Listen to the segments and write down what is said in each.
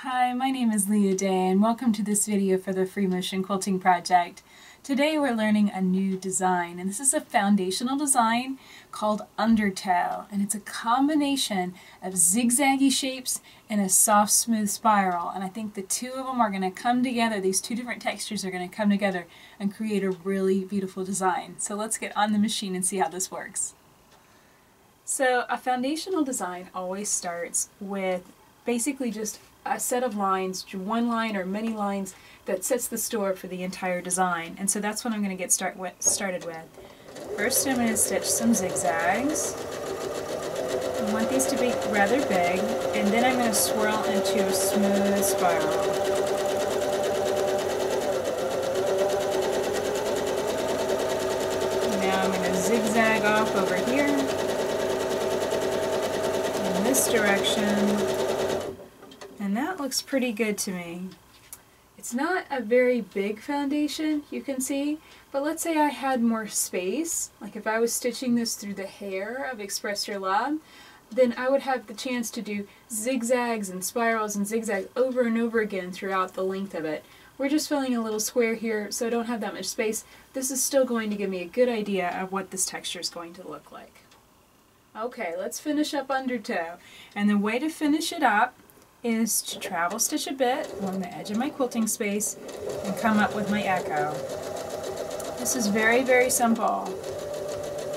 Hi, my name is Leah and welcome to this video for the Free Motion Quilting Project. Today we're learning a new design, and this is a foundational design called Undertow, and it's a combination of zigzaggy shapes and a soft smooth spiral, and I think the two of them are going to come together. These two different textures are going to come together and create a really beautiful design. So let's get on the machine and see how this works. So a foundational design always starts with basically just a set of lines, one line or many lines that sets the store for the entire design. And so that's what I'm going to get started with. First I'm going to stitch some zigzags. I want these to be rather big, and then I'm going to swirl into a smooth spiral. Now I'm going to zigzag off over here in this direction. And that looks pretty good to me. It's not a very big foundation, you can see, but let's say I had more space, like if I was stitching this through the hair of Express Your Love, then I would have the chance to do zigzags and spirals and zigzags over and over again throughout the length of it. We're just filling a little square here, so I don't have that much space. This is still going to give me a good idea of what this texture is going to look like. Okay, let's finish up Undertow. And the way to finish it up is to travel stitch a bit along the edge of my quilting space and come up with my echo. This is very, very simple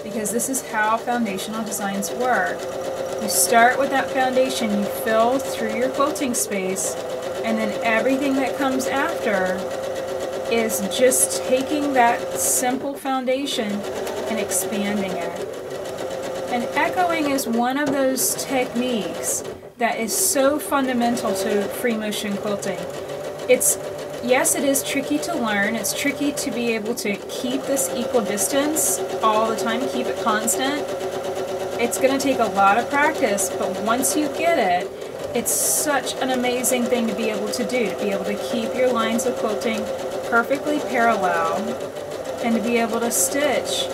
because this is how foundational designs work. You start with that foundation, you fill through your quilting space, and then everything that comes after is just taking that simple foundation and expanding it. And echoing is one of those techniques that is so fundamental to free motion quilting. Yes, it is tricky to learn. It's tricky to be able to keep this equal distance all the time, keep it constant. It's going to take a lot of practice, but once you get it, it's such an amazing thing to be able to do, to be able to keep your lines of quilting perfectly parallel and to be able to stitch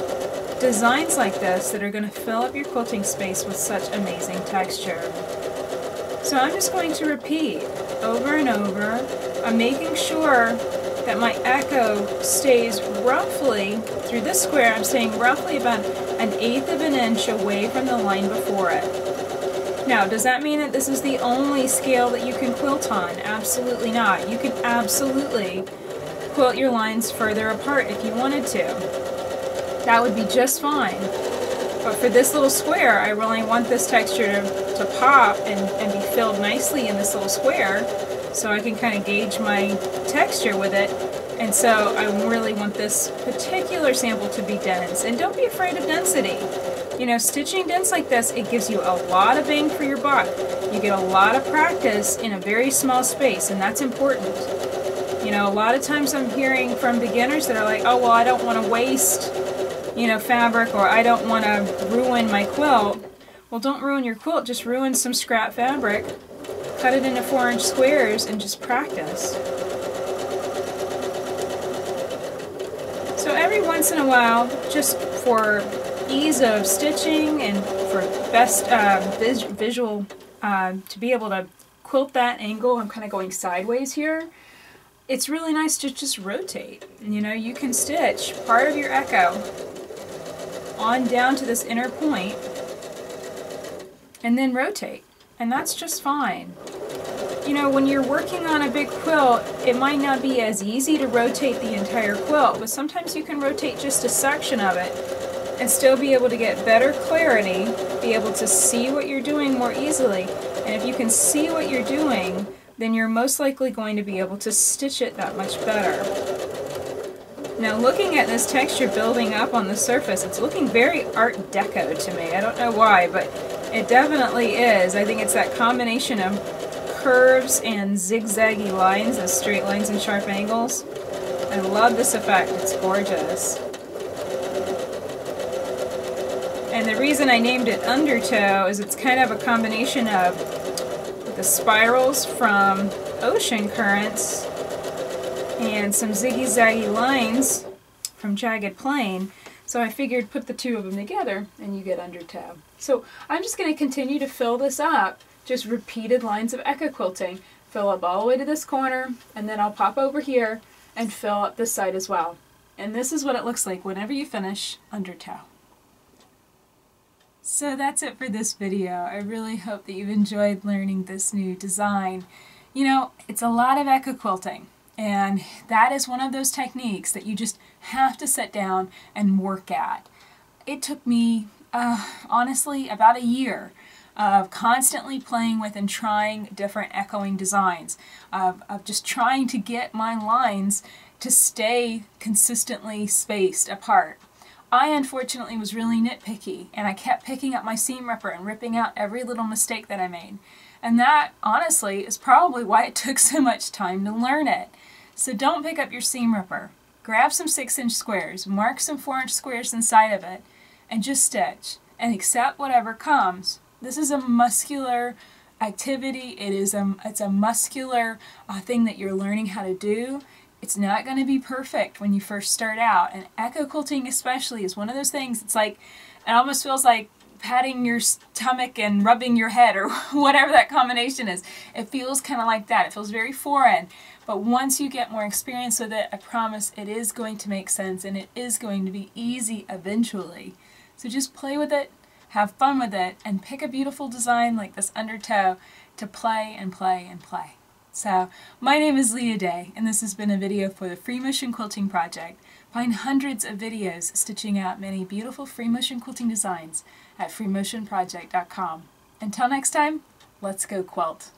designs like this that are going to fill up your quilting space with such amazing texture. So I'm just going to repeat over and over. I'm making sure that my echo stays roughly, through this square, I'm staying roughly about 1/8 of an inch away from the line before it. Now, does that mean that this is the only scale that you can quilt on? Absolutely not. You can absolutely quilt your lines further apart if you wanted to. That would be just fine. But for this little square, I really want this texture to pop and be filled nicely in this little square so I can kind of gauge my texture with it. And so I really want this particular sample to be dense. And don't be afraid of density. You know, stitching dense like this, it gives you a lot of bang for your buck. You get a lot of practice in a very small space, and that's important. You know, a lot of times I'm hearing from beginners that are like, oh, well, I don't want to waste, you know, fabric, or I don't want to ruin my quilt. Well, don't ruin your quilt, just ruin some scrap fabric, cut it into 4-inch squares, and just practice. So every once in a while, just for ease of stitching and for best visual, to be able to quilt that angle, I'm kind of going sideways here, it's really nice to just rotate. You know, you can stitch part of your echo on down to this inner point and then rotate, and that's just fine. You know, when you're working on a big quilt, it might not be as easy to rotate the entire quilt, but sometimes you can rotate just a section of it and still be able to get better clarity, be able to see what you're doing more easily. And if you can see what you're doing, then you're most likely going to be able to stitch it that much better. Now, looking at this texture building up on the surface, it's looking very Art Deco to me. I don't know why, but it definitely is. I think it's that combination of curves and zigzaggy lines, those straight lines and sharp angles. I love this effect. It's gorgeous. And the reason I named it Undertow is it's kind of a combination of the spirals from ocean currents and some ziggy-zaggy lines from Jagged Plain. So I figured put the two of them together and you get Undertow. So I'm just going to continue to fill this up, just repeated lines of echo quilting, fill up all the way to this corner, and then I'll pop over here and fill up this side as well. And this is what it looks like whenever you finish Undertow. So that's it for this video. I really hope that you've enjoyed learning this new design. You know, it's a lot of echo quilting, and that is one of those techniques that you just have to sit down and work at. It took me, honestly, about a year of constantly playing with and trying different echoing designs, of just trying to get my lines to stay consistently spaced apart. I unfortunately was really nitpicky, and I kept picking up my seam ripper and ripping out every little mistake that I made. And that, honestly, is probably why it took so much time to learn it. So don't pick up your seam ripper. Grab some 6-inch squares, mark some 4-inch squares inside of it, and just stitch. And accept whatever comes. This is a muscular activity. It's a muscular thing that you're learning how to do. It's not going to be perfect when you first start out, and echo quilting especially is one of those things. It's like, it almost feels like patting your stomach and rubbing your head, or whatever that combination is. It feels kind of like that. It feels very foreign, but once you get more experience with it, I promise it is going to make sense, and it is going to be easy eventually. So just play with it, have fun with it, and pick a beautiful design like this Undertow to play and play and play. So, my name is Leah Day, and this has been a video for the Free Motion Quilting Project. Find hundreds of videos stitching out many beautiful free motion quilting designs at freemotionproject.com. Until next time, let's go quilt.